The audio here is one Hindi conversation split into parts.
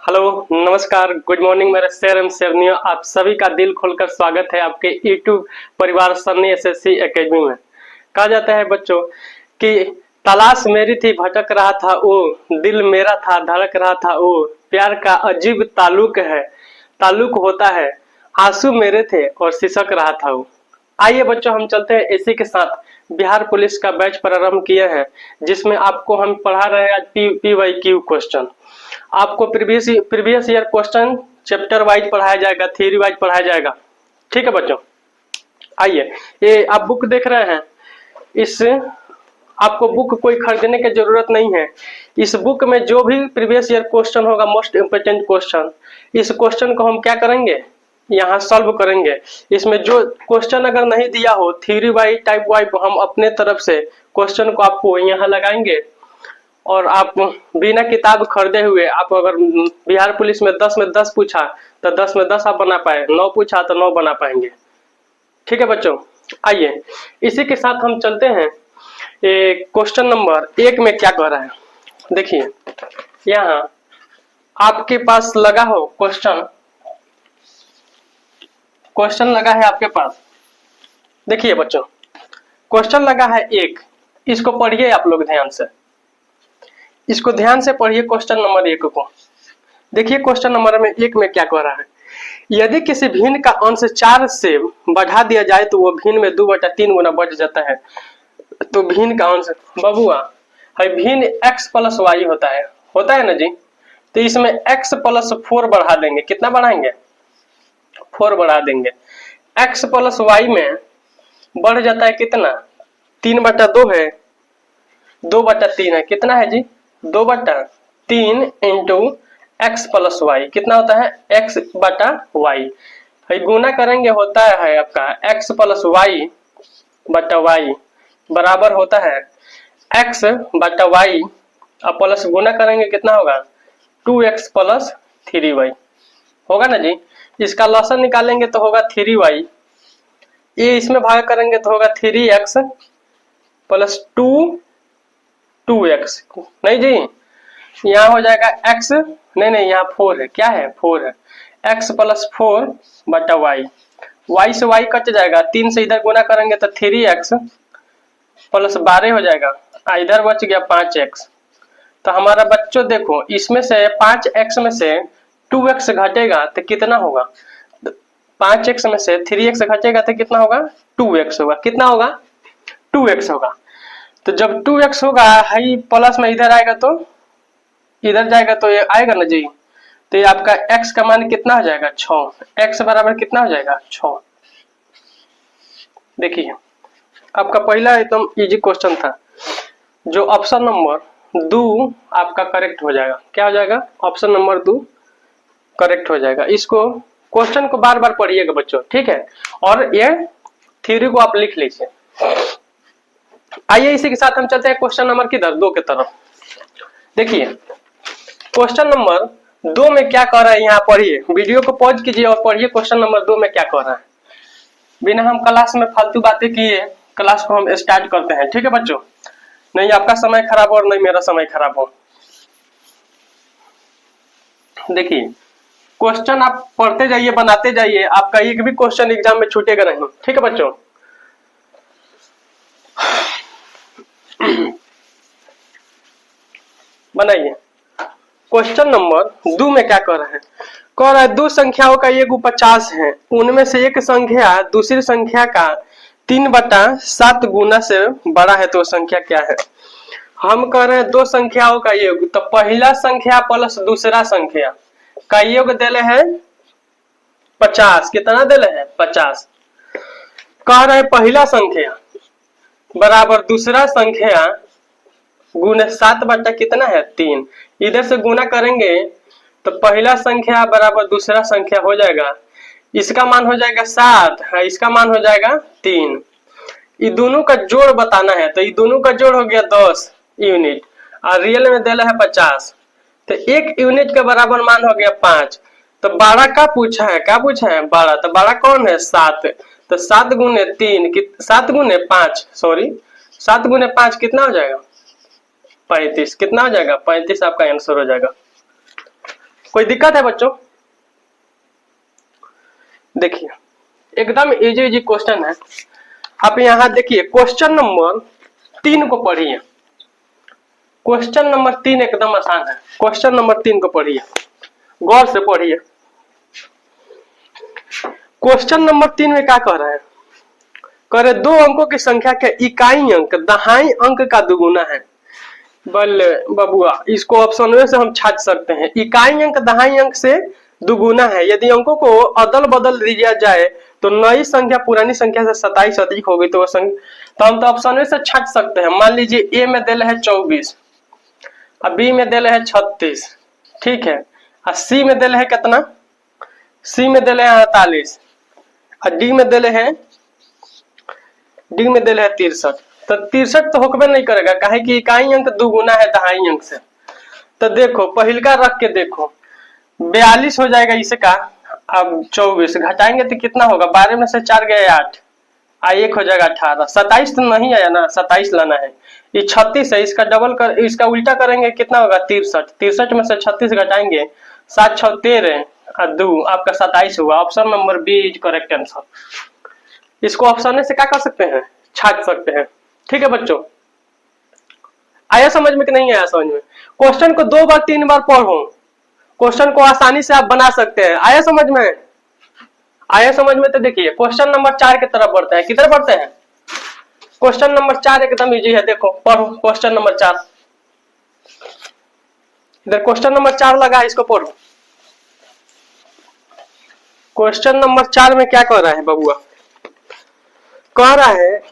हेलो, नमस्कार, गुड मॉर्निंग मेरे शेर एवं शेरनियों। आप सभी का दिल खोलकर स्वागत है आपके यूट्यूब परिवार सन्नी एसएससी एकेडमी में। कहा जाता है बच्चों कि तलाश मेरी थी भटक रहा था वो, दिल मेरा था धड़क रहा था वो, प्यार का अजीब ताल्लुक है, ताल्लुक होता है, आंसू मेरे थे और सिसक रहा था वो। आइए बच्चों, हम चलते हैं इसी के साथ बिहार पुलिस का बैच प्रारंभ किए हैं, जिसमें आपको हम पढ़ा रहे हैं आज PYQ क्वेश्चन। आपको previous year question chapter wise पढ़ाया जाएगा, थ्योरी वाइज पढ़ाया जाएगा। ठीक है बच्चों, आइए। ये आप बुक देख रहे हैं, इस आपको बुक कोई खरीदने की जरूरत नहीं है। इस बुक में जो भी प्रीवियस ईयर क्वेश्चन होगा, मोस्ट इम्पोर्टेंट क्वेश्चन, इस क्वेश्चन को हम क्या करेंगे, यहाँ सॉल्व करेंगे। इसमें जो क्वेश्चन अगर नहीं दिया हो, थ्योरी वाइज टाइप वाइज, हम अपने तरफ से क्वेश्चन को आपको यहाँ लगाएंगे और आप बिना किताब खरीदे हुए, आप अगर बिहार पुलिस में 10 में 10 पूछा तो 10 में 10 आप बना पाए, 9 पूछा तो 9 बना पाएंगे। ठीक है बच्चों, आइए इसी के साथ हम चलते हैं। क्वेश्चन नंबर 1 में क्या कह रहा है, देखिए यहाँ आपके पास लगा हो क्वेश्चन लगा है आपके पास। देखिए बच्चों, क्वेश्चन लगा है एक, इसको पढ़िए आप लोग ध्यान से, इसको ध्यान से पढ़िए। क्वेश्चन नंबर 1 को देखिए। क्वेश्चन नंबर 1 में क्या कह रहा है, यदि किसी भिन्न का अंश 4 से बढ़ा दिया जाए तो वो भिन्न में 2/3 गुना बढ़ जाता है। तो भिन्न का अंश बबुआ है, भिन्न x प्लस वाई होता है ना जी। तो इसमें x प्लस 4 बढ़ा देंगे। कितना बढ़ाएंगे? 4 बढ़ा देंगे। x प्लस वाई में बढ़ जाता है कितना, 3/2 है, 2/3 है। कितना है जी? 2/3 इंटू एक्स प्लस वाई। कितना होता है? x बटा वाई। गुना करेंगे होता है आपका x प्लस वाई बटा वाई बराबर होता है x बटा वाई, अब प्लस गुना करेंगे कितना होगा, 2x प्लस 3y होगा ना जी। इसका लसन निकालेंगे तो होगा 3y, ये इसमें भाग करेंगे तो होगा 3x प्लस 2x। नहीं जी, यहाँ हो जाएगा x, नहीं यहाँ 4 है। क्या है? 4 है। x प्लस 4 बटा वाई, वाई से वाई कट जाएगा, 3 से इधर गुना करेंगे तो 3x प्लस 12 हो जाएगा, इधर बच गया 5x। तो हमारा बच्चों देखो, इसमें से 5x में से 2x घटेगा तो कितना होगा, 5x में से 3x घटेगा तो कितना होगा, 2x होगा। कितना होगा? 2x होगा। तो जब 2x होगा, हाई प्लस में इधर आएगा तो इधर जाएगा तो ये आएगा ना जी। तो ये आपका x का मान कितना हो जाएगा, 6। x बराबर कितना हो जाएगा, 6। देखिए आपका पहला एकदम इजी क्वेश्चन था, जो ऑप्शन नंबर 2 आपका करेक्ट हो जाएगा। क्या हो जाएगा? ऑप्शन नंबर 2 करेक्ट हो जाएगा। इसको क्वेश्चन को बार बार पढ़िएगा बच्चों, ठीक है, और ये थ्योरी को आप लिख लीजिए। आइए इसी के साथ हम चलते हैं क्वेश्चन नंबर किधर, 2 की तरफ। देखिए क्वेश्चन नंबर 2 में क्या कह रहा है, यहाँ पढ़िए, वीडियो को पॉज कीजिए और पढ़िए क्वेश्चन नंबर 2 में क्या कह रहा है। बिना हम क्लास में फालतू बातें किए क्लास को हम स्टार्ट करते हैं। ठीक है बच्चों, नहीं आपका समय खराब हो और नहीं मेरा समय खराब हो। देखिए क्वेश्चन आप पढ़ते जाइए, बनाते जाइए, आपका एक भी क्वेश्चन एग्जाम में छूटेगा नहीं। ठीक है बच्चों, बनाइए। क्वेश्चन नंबर 2 में क्या कह रहा है, कह रहा है दो संख्याओं का योग 50 है, उनमें से एक संख्या दूसरी संख्या का 3/7 गुना से बड़ा है, तो संख्या क्या है। हम कह रहे हैं दो संख्याओं का योग, तो पहला संख्या प्लस दूसरा संख्या का योग देले है 50। कितना देले है? 50। कह रहे पहला संख्या बराबर दूसरा संख्या गुने 7 बटा कितना है, 3। इधर से गुना करेंगे तो पहला संख्या बराबर दूसरा संख्या हो जाएगा, इसका मान हो जाएगा 7, इसका मान हो जाएगा 3। ये दोनों का जोड़ बताना है, तो ये दोनों का जोड़ हो गया 10 यूनिट, और रियल में देला है 50, तो 1 यूनिट के बराबर मान हो गया 5। तो 12 का पूछा है, क्या पूछा है? 12। तो 12 कौन है? 7। तो 7 गुने 3, 7 गुने 5, सॉरी 7 गुने 5 कितना हो जाएगा, 35। कितना हो जाएगा? 35 आपका आंसर हो जाएगा। कोई दिक्कत है बच्चों? देखिए एकदम इजी इजी क्वेश्चन है। आप यहाँ देखिए क्वेश्चन नंबर 3 को पढ़िए। क्वेश्चन नंबर 3 एकदम आसान है। क्वेश्चन नंबर 3 को पढ़िए, गौर से पढ़िए। क्वेश्चन नंबर 3 में क्या कह रहा है? कह रहे दो अंकों की संख्या के इकाई अंक दहाई अंक का दुगुना है। बल्ले बबुआ, इसको ऑप्शन में से हम छाट सकते हैं। इकाई अंक दहाई अंक से दुगुना है। यदि अंकों को अदल बदल दिया जाए तो नई संख्या पुरानी संख्या से 27 अधिक होगी तो तो हम तो ऑप्शन में से छाट सकते हैं। मान लीजिए ए में दिल है 24 और बी में दिल है 36, ठीक है। और सी में दिल है कितना? सी में दिल है 48 और डी में दिल है 63। तो 63 तो होकबे नहीं करेगा, काहे कि इकाई अंक दुगुना है दहाई अंक से। तो देखो पहिलका रख के देखो, 42 हो जाएगा इसका। अब 24 घटाएंगे तो कितना होगा? 12 में से 4 गए 8 और 1 हो जाएगा 18। 27 तो नहीं आया ना, 27 लाना है। ये 36 है, इसका डबल कर, इसका उल्टा करेंगे कितना होगा? 63। 63 में से 36 घटाएंगे, 7 6 13 और 2 आपका 27 हुआ। Option number B is correct answer. इसको ऑप्शन से क्या कर सकते हैं? छाट सकते हैं। ठीक है बच्चों, आया समझ में कि नहीं आया समझ में? क्वेश्चन को 2 बार 3 बार पढ़ो, क्वेश्चन को आसानी से आप बना सकते हैं। आया समझ में? आया समझ में? तो देखिए क्वेश्चन नंबर 4 की तरफ बढ़ते हैं। किधर बढ़ते हैं? क्वेश्चन नंबर 4 एकदम इजी है, देखो पढ़ो क्वेश्चन नंबर 4। इधर क्वेश्चन नंबर 4 लगा है, इसको पढ़ो। क्वेश्चन नंबर 4 में क्या कह रहा है बबुआ? कह रहा है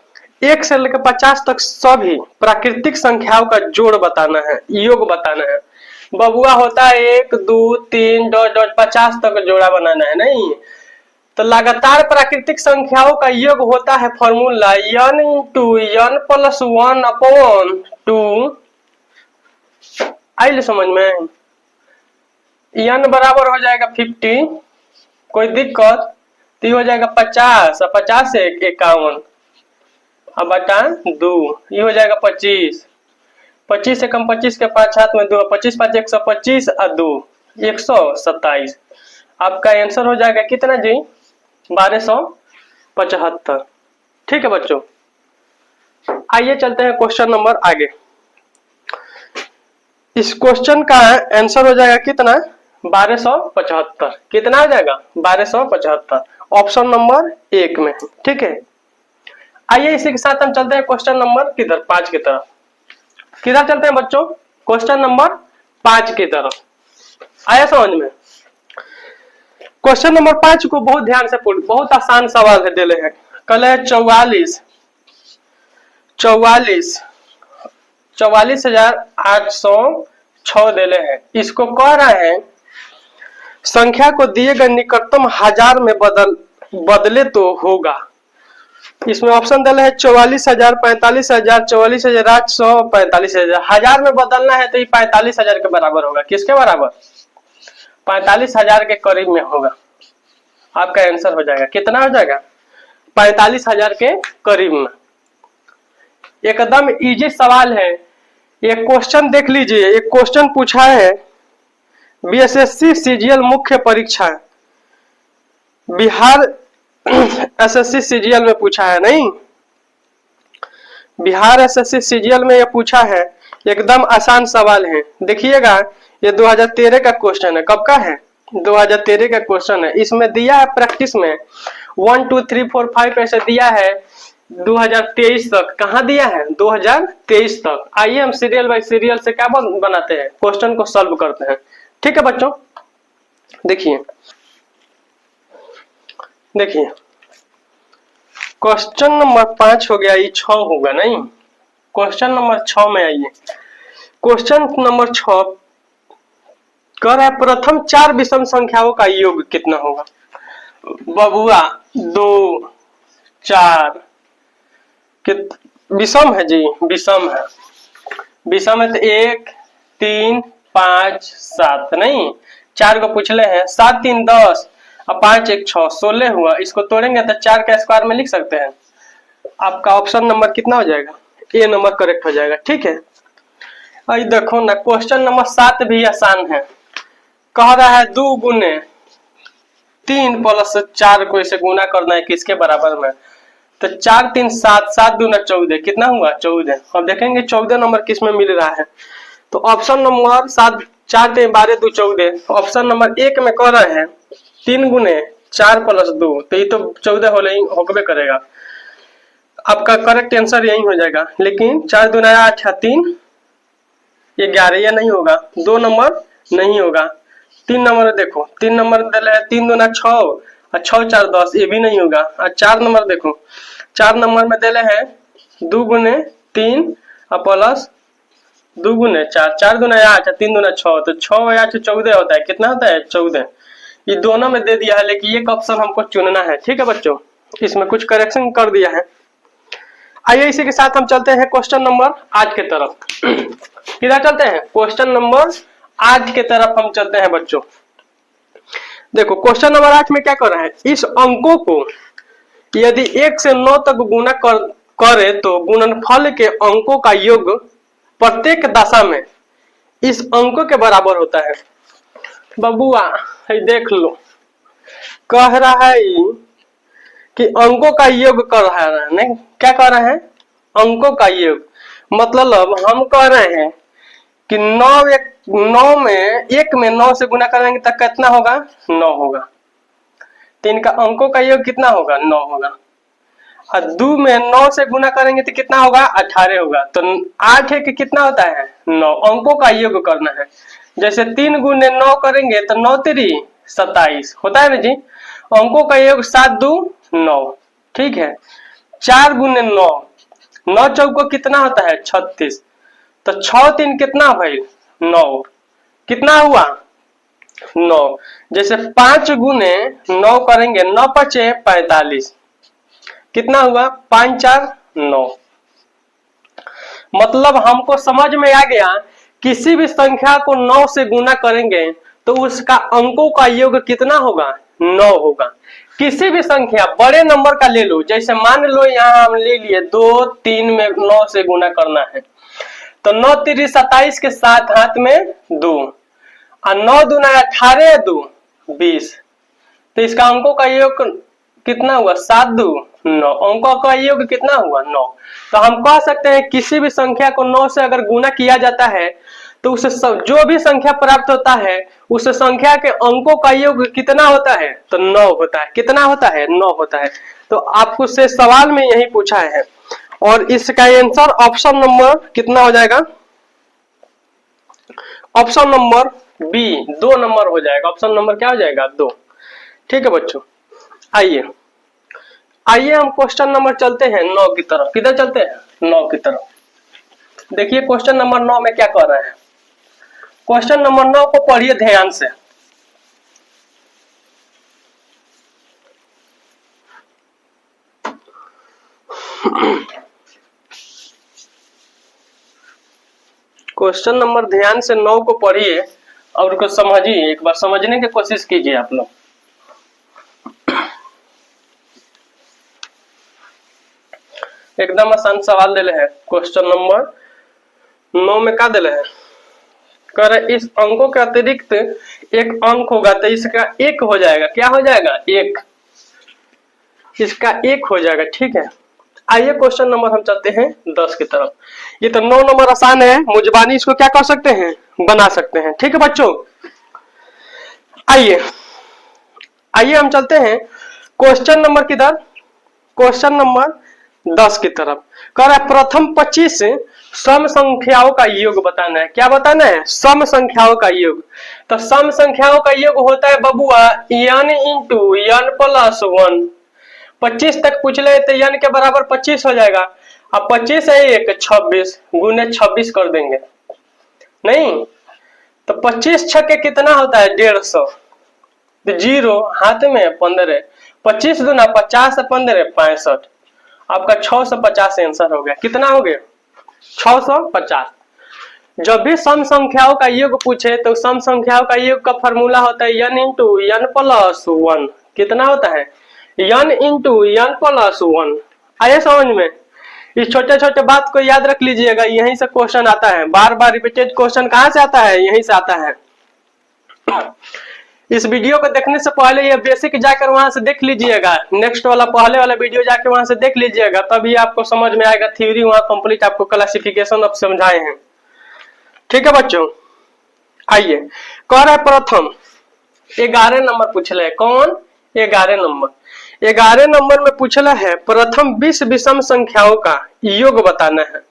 1 से लेकर 50 तक सभी प्राकृतिक संख्याओं का जोड़ बताना है, योग बताना है। बबुआ होता है 1 2 3 डॉट 50 तक जोड़ा बनाना है, नहीं तो लगातार प्राकृतिक संख्याओं का योग होता है formula n into n plus 1 upon 2। आइए समझ में, n बराबर हो जाएगा 50, कोई दिक्कत? तो हो जाएगा 50 और 50 से 51 अब बटा 2, ये हो जाएगा 25। 25 से कम 25 के 5 हाथ में 2, 25 5 125 और 2 127। आपका आंसर हो जाएगा कितना जी? 1275। ठीक है बच्चों, आइए चलते हैं क्वेश्चन नंबर आगे। इस क्वेश्चन का आंसर हो जाएगा कितना? 1275। कितना हो जाएगा? 1275, ऑप्शन नंबर 1 में। ठीक है, आइए इसी के साथ हम चलते हैं क्वेश्चन नंबर किधर? 5 की तरफ। किधर चलते हैं बच्चों? क्वेश्चन नंबर 5 की तरफ। आया समझ में? क्वेश्चन नंबर 5 को बहुत ध्यान से पढ़ो, बहुत आसान सवाल है दिले हैं। कल है 44,806 दिले हैं। इसको कह रहा है संख्या को दिए गए निकटतम हजार में बदले तो होगा। इसमें ऑप्शन दिले है 44,000, 45,000, 44,800, 45,000। हजार में बदलना है तो ये 45,000 के बराबर होगा। किसके बराबर? 45,000 के करीब में होगा। आपका आंसर हो जाएगा कितना? हो जाएगा 45,000 के करीब में। एकदम इजी सवाल है। एक क्वेश्चन देख लीजिए, एक क्वेश्चन पूछा है बीएसएससी सीजीएल मुख्य परीक्षा बिहार एसएससी सीजीएल में पूछा है, नहीं बिहार एसएससी सीजीएल में ये पूछा है। एकदम आसान सवाल है, देखिएगा। ये 2013 का क्वेश्चन है। कब का है? 2013 का क्वेश्चन है। इसमें दिया है प्रैक्टिस में 1 2 3 4 5 ऐसे दिया है 2023 तक। कहाँ दिया है? 2023 तक। आइए हम सीरियल बाय सीरियल से क्या बनाते हैं, क्वेश्चन को सॉल्व करते हैं। ठीक है बच्चों, देखिए क्वेश्चन नंबर 5 हो गया, ये 6 होगा, नहीं क्वेश्चन नंबर 6 में आइए। क्वेश्चन नंबर 6 कह रहा है प्रथम 4 विषम संख्याओं का योग कितना होगा? बबुआ 2 4 विषम है जी, विषम है। विषम है तो 1 3 5 7, नहीं 4 को पूछले हैं। 7 3 10 और 5 1 6, 16 हुआ। इसको तोड़ेंगे तो 4 का स्क्वायर में लिख सकते हैं। आपका ऑप्शन नंबर कितना हो जाएगा? ए नंबर करेक्ट हो जाएगा। ठीक है, आई देखो ना क्वेश्चन नंबर 7 भी आसान है। कह रहा है 2 गुने 3 प्लस 4 को इसे गुना करना है किसके बराबर में, तो 4 3 7, 7 दूना 14, कितना हुआ 14। अब देखेंगे 14 नंबर किस में मिल रहा है, तो ऑप्शन नंबर 7, 4 3 12 2 14, ऑप्शन नंबर 1 में कह रहे हैं 3 गुने 4 प्लस 2, तो ये तो 14 होकबे करेगा। आपका करेक्ट आंसर यही हो जाएगा, लेकिन 4 दूना 8 3 ये 11, ये नहीं होगा, 2 नंबर नहीं होगा। 3 नंबर देखो, 3 नंबर दिले है 3 दूना 6 और 6 4 10, ये भी नहीं होगा। और 4 नंबर देखो, 4 नंबर में दिले है 2 गुने 3 और प्लस 2 गुने 4, 4 दूना 8 और 3 दूना 6, तो 6 और 8 14 होता है, कितना होता है 14। ये दोनों में दे दिया है, लेकिन एक ऑप्शन हमको चुनना है, ठीक है बच्चों, इसमें कुछ करेक्शन कर दिया है। आइए इसी के साथ हम चलते हैं क्वेश्चन नंबर 8 के तरफ। किधर चलते हैं, क्वेश्चन नंबर 8 के तरफ हम चलते हैं बच्चों। देखो क्वेश्चन नंबर 8 में क्या कर रहा है, इस अंकों को यदि 1 से 9 तक गुना करे तो गुणनफल के अंकों का योग प्रत्येक दशा में इस अंकों के बराबर होता है। बबुआ देख लो, कह रहा है कि अंकों का योग कर रहा है, नहीं क्या कह रहे हैं, अंकों का योग, मतलब हम कह रहे हैं कि 9 में 1 में 9 से गुना करेंगे तब कितना होगा 9 होगा, तो इनका अंकों का योग कितना होगा 9 होगा। और 2 में 9 से गुना करेंगे तो कितना होगा 18 होगा, तो 8 है कि कितना होता है 9, अंकों का योग करना है। जैसे 3 गुने 9 करेंगे तो 9 3 27 होता है ना जी, अंकों का योग 7 2 9, ठीक है। 4 गुने 9, 9 चौको कितना होता है 36, तो 6 3 कितना भाई 9, कितना हुआ 9। जैसे 5 गुने 9 करेंगे 9 5 45, कितना हुआ 5 4 9। मतलब हमको समझ में आ गया, किसी भी संख्या को 9 से गुना करेंगे तो उसका अंकों का योग कितना होगा 9 होगा। किसी भी संख्या बड़े नंबर का ले लो, जैसे मान लो यहाँ हम ले लिए 2 3 में 9 से गुना करना है, तो 9 3 27 के साथ हाथ में 2 और 9 दूना 18 2 20, तो इसका अंकों का योग कितना हुआ 7 2 9, अंकों का योग कितना हुआ 9। तो हम कह सकते हैं किसी भी संख्या को 9 से अगर गुना किया जाता है तो उससे जो भी संख्या प्राप्त होता है उस संख्या के अंकों का योग कितना होता है, तो 9 होता है, कितना होता है 9 होता है। तो आपको से सवाल में यही पूछा है, और इसका आंसर ऑप्शन नंबर कितना हो जाएगा, ऑप्शन नंबर बी 2 नंबर हो जाएगा, ऑप्शन नंबर क्या हो जाएगा 2, ठीक है बच्चों। आइए हम क्वेश्चन नंबर चलते हैं 9 की तरफ। किधर चलते हैं 9 की तरफ। देखिए क्वेश्चन नंबर 9 में क्या कर रहे हैं, क्वेश्चन नंबर 9 को पढ़िए ध्यान से। क्वेश्चन नंबर ध्यान से 9 को पढ़िए और उसको समझिए, एक बार समझने की कोशिश कीजिए आप लोग। एकदम आसान सवाल दिले है, क्वेश्चन नंबर 9 में क्या दिले है, कर इस अंकों के अतिरिक्त एक अंक होगा तो इसका 1 हो जाएगा, क्या हो जाएगा 1, इसका 1 हो जाएगा, ठीक है। आइए क्वेश्चन नंबर हम चलते हैं 10 की तरफ। ये तो 9 नंबर आसान है, मुजबानी इसको क्या कर सकते हैं बना सकते हैं, ठीक है बच्चों। आइए हम चलते हैं क्वेश्चन नंबर किधर, क्वेश्चन नंबर 10 की तरफ। कह रहा है प्रथम 25 सम संख्याओं का योग बताना है, क्या बताना है सम संख्याओं का योग। तो सम संख्याओं का योग होता है बबुआ n इंटू n प्लस 1, 25 तक पूछ ले तो n के बराबर 25 हो जाएगा। अब 25 है 1 26 गुने 26 कर देंगे, नहीं तो 25 छक्के कितना होता है 150, तो 0 हाथ में 15, 25 दूना 50 15 65, आपका 650 आंसर हो गया। कितना हो गया 650। जब भी सम संख्याओं का योग पूछे तो सम संख्याओं का योग का फॉर्मूला होता है n इंटू n प्लस 1, कितना होता है n इंटू n प्लस 1। आइए समझ में, इस छोटे छोटे बात को याद रख लीजिएगा, यहीं से क्वेश्चन आता है, बार बार रिपीटेड क्वेश्चन कहाँ से आता है, यहीं से आता है। इस वीडियो को देखने से पहले ये बेसिक जाकर वहां से देख लीजिएगा, नेक्स्ट वाला पहले वाला वीडियो जाके वहां से देख लीजिएगा, तभी आपको समझ में आएगा। थ्योरी वहां कंप्लीट आपको क्लासिफिकेशन अब समझाए हैं। ठीक है बच्चों, आइए कह रहा है प्रथम 11 नंबर पूछ ले। कौन? 11 नंबर। 11 नंबर में पूछला है प्रथम 20 विषम संख्याओं का योग बताना है।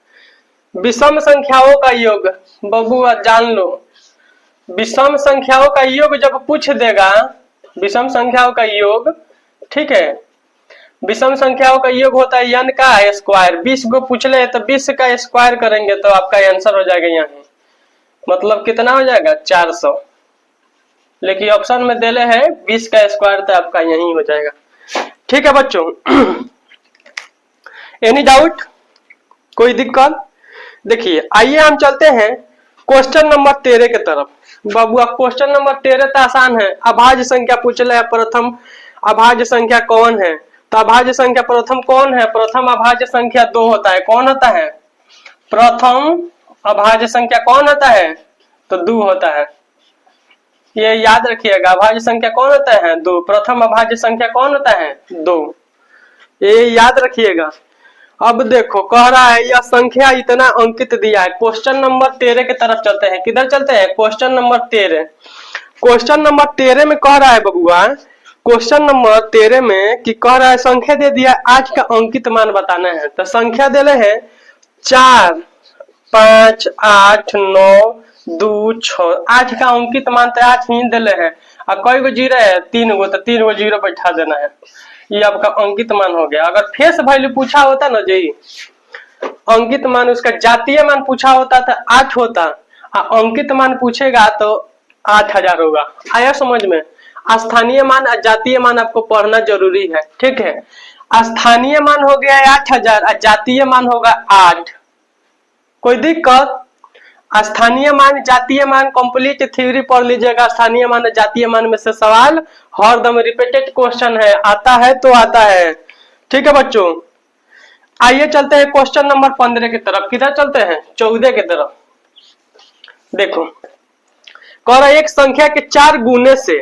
विषम संख्याओं का योग बबुआ जान लो, विषम संख्याओं का योग जब पूछ देगा, विषम संख्याओं का योग, ठीक है, विषम संख्याओं का योग होता है n का स्क्वायर। 20 को पूछ ले तो 20 का स्क्वायर करेंगे तो आपका आंसर हो जाएगा यहाँ, मतलब कितना हो जाएगा 400। लेकिन ऑप्शन में देले है 20 का स्क्वायर तो आपका यही हो जाएगा। ठीक है बच्चों, एनी डाउट, कोई दिक्कत? देखिए आइए हम चलते हैं क्वेश्चन नंबर 13 की तरफ। बाबुआ क्वेश्चन नंबर 13 तो आसान है, अभाज्य संख्या पूछ ले। प्रथम अभाज्य संख्या कौन है? तो अभाज्य संख्या प्रथम कौन है? प्रथम अभाज्य संख्या 2 होता है। कौन होता है? प्रथम अभाज्य संख्या कौन होता है? तो 2 होता है। ये याद रखिएगा, अभाज्य संख्या कौन होता है? 2। प्रथम अभाज्य संख्या कौन होता है? 2। ये याद रखिएगा। अब देखो कह रहा है यह संख्या इतना अंकित दिया है। क्वेश्चन नंबर 13 की तरफ चलते हैं। किधर चलते हैं? Question number 13। क्वेश्चन नंबर 13 में कह रहा है बबुआ, क्वेश्चन नंबर 13 में कि कह रहा है संख्या दे दिया 8 का अंकित मान बताना है। तो संख्या देले है 4, 5, 8, 9, 2, 6। 8 का अंकित मान तो 8 ही देले है। और कई गो जीरो है? 3 गो, तो 3 गो जीरो बैठा देना है। ये आपका अंकित मान हो गया। अगर फेस वैल्यू पूछा होता ना जी, अंकित मान उसका जातीय मान पूछा होता तो 8 होता, और अंकित मान पूछेगा तो 8000 होगा। आया समझ में? स्थानीय मान और जातीय मान आपको पढ़ना जरूरी है। ठीक है, स्थानीय मान हो गया 8000 और जातीय मान होगा 8। कोई दिक्कत? स्थानीय मान जातीय मान कंप्लीट थ्योरी पढ़ लीजिएगा। स्थानीय मान और जातीय मान में से सवाल हरदम रिपीटेड क्वेश्चन है, आता है तो आता है। ठीक है बच्चों, आइए चलते हैं क्वेश्चन नंबर 15 की तरफ। किधर चलते हैं? 14 की तरफ। देखो कह रहा एक संख्या के 4 गुने से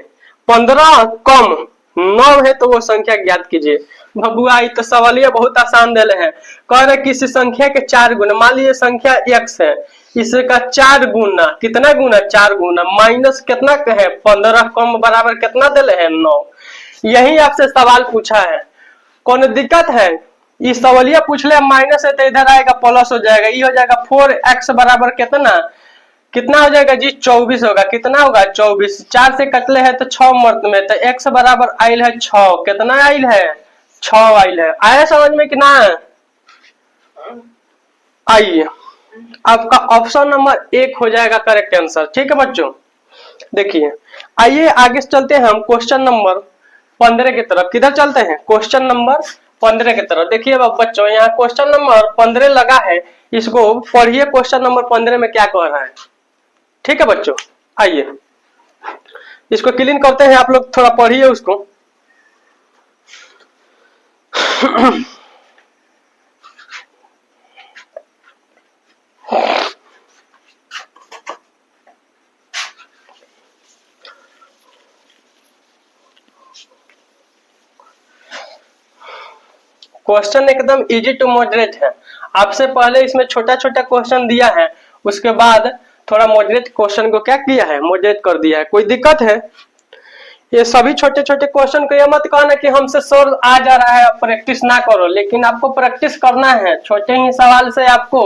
15 कम 9 है तो वो संख्या ज्ञात कीजिए। बबुआ ये तो सवालिया बहुत आसान दिले है। कह रहे किसी संख्या के 4 गुना, मान लीजिए संख्या x है, इसका 4 गुना, कितना गुना? 4 गुना, माइनस कितना है? 15 कम बराबर कितना दिले है? 9। यही आपसे सवाल पूछा है, कौन दिक्कत है? ये सवालिया पूछ ले माइनस है तो इधर आएगा प्लस हो जाएगा। ये हो जाएगा 4x बराबर कितना? कितना हो जाएगा जी? 24 होगा। कितना होगा? 24। 4 से कटले है तो 6 मर्द में, तो x बराबर आयल है 6। कितना आयल है? 6 आयल है। आया समझ में कि ना? आइए आपका ऑप्शन नंबर 1 हो जाएगा करेक्ट आंसर। ठीक है बच्चों, देखिए आइए आगे चलते हैं हम क्वेश्चन नंबर 15 की तरफ। किधर चलते हैं? क्वेश्चन नंबर 15 की तरफ। देखिए बच्चों यहाँ क्वेश्चन नंबर 15 लगा है, इसको पढ़िए क्वेश्चन नंबर 15 में क्या कह रहा है। ठीक है बच्चों, आइए इसको क्लीन करते हैं, आप लोग थोड़ा पढ़िए उसको। क्वेश्चन एकदम इजी टू मॉडरेट है। आपसे पहले इसमें छोटा छोटा क्वेश्चन दिया है, उसके बाद थोड़ा मॉडरेट क्वेश्चन को क्या किया है? मॉडरेट कर दिया है। कोई दिक्कत है? ये सभी छोटे छोटे क्वेश्चन को ये मत कहना कि हमसे सर आ जा रहा है प्रैक्टिस ना करो, लेकिन आपको प्रैक्टिस करना है। छोटे ही सवाल से आपको